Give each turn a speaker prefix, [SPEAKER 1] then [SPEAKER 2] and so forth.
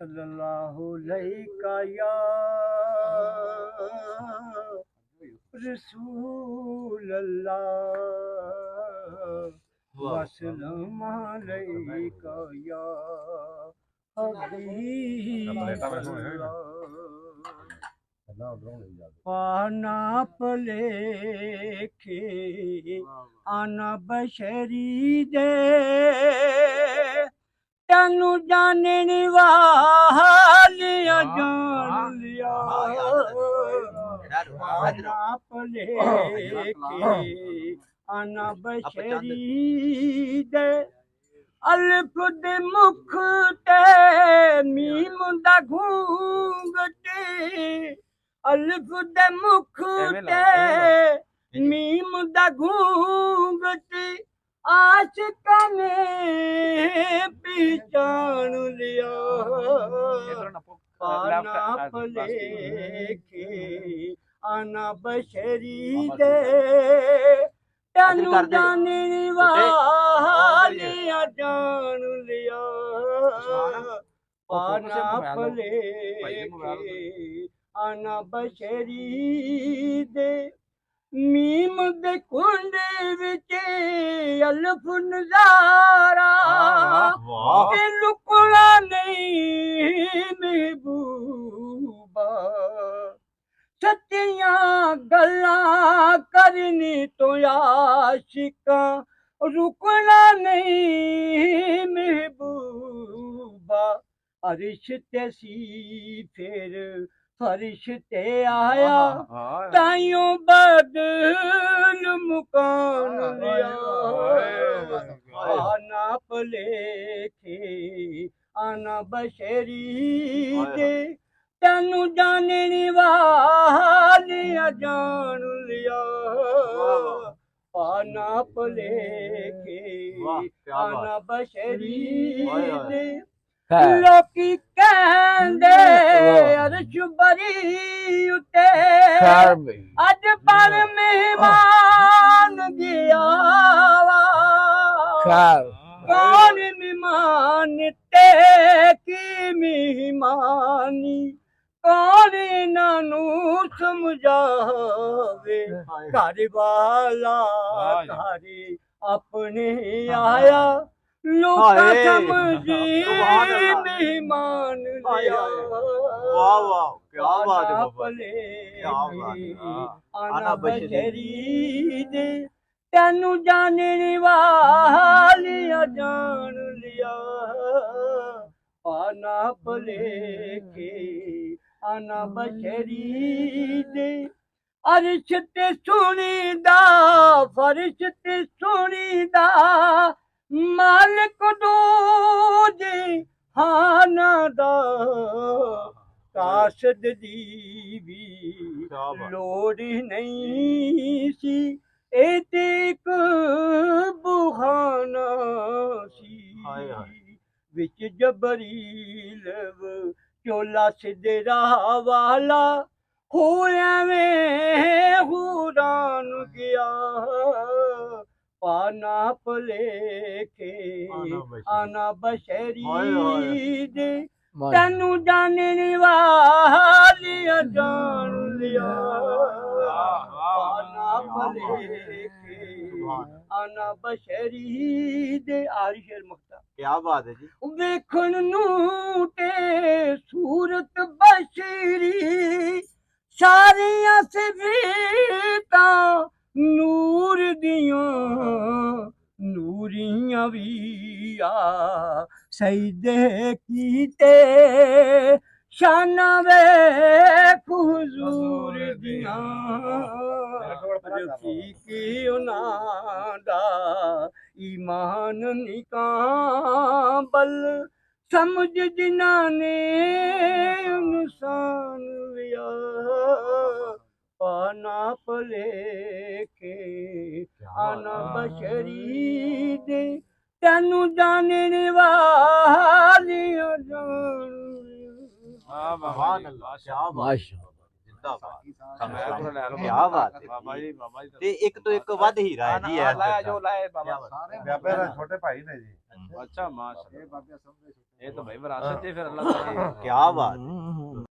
[SPEAKER 1] सल्लल्लाहु अलैका या रसूल अल्लाह वसल्लम अलैका या हबीब अल्लाह। आना पलेखे आना बशरी दे तेनू जानने वालिया जान लिया। आना पलेखे आना बशरी दे अलिफ दे मुख ते मीम दा घूंघट अलिफ दे मुख ते मीम दा घूंघट आशिकां ने पहचान लिया। आना पलेखे आना बशरी दे तेनू जानने वालिया जान लिया। आना पलेखे आना बशरी दे मीम दे कुंड विच अलिफ नज़ारा ते लुकना नहीं महबूबा। सच्चियां गल्लां करनी तो आशिकां रुकना नहीं महबूबा। अरिश ते सी फिर फरिश ते आया ताइयों बदल मुकान लिया। आना पलेखे आना बशरी दे तेनू जानने वालिया जान लिया। आना पलेखे आना बशरी दे लोकी कहंदे अर्श बरी उते अज पर मेहमान गया कौन मेहमान ते की मेहमानी कौन इन्हानू समझावे। घर वाला घर अपने आया लोका समझी मेहमान लिया। आना पलेखे आना बशरी दे तेनू जानने वालिया जान लिया। आना पलेखे आना बशरी दे अरिश ते सुनीदा फरिश ते सुनीदा मालिक दूजे हाना दा कासद दी भी लोड़ नहीं सी एते एक बुहाना सी। विच जबरील चोला सिदरा वाला होया में हुरान गया। आना पलेखे आना बशरी दे तेनू जानने वालिया जान लिया। आना पलेखे आना बशरी दे आरी शेर मुख्ता।
[SPEAKER 2] क्या बात है जी।
[SPEAKER 1] वेखण नू ते सूरत बशरी सारियां सिफातां नूर दियां नूरियां भी आ सजदे कीते शाना वेख हुजूर दियां। रफीकी उन्हां दा ईमान निकाबल समझ जिन्हां ने इंसान लिया। आना पलेखे आना बशरी दे तेनू जानने वालिया जान
[SPEAKER 2] क्या बात है। एक तो एक वध हीरा है जी।
[SPEAKER 3] जो लाए बाबा सारे छोटे भाई ने जी।
[SPEAKER 2] अच्छा माशाल्लाह
[SPEAKER 3] ये बाबे समझे
[SPEAKER 2] ये तो भाई विरासत है फिर अल्लाह ताला
[SPEAKER 4] क्या बात है।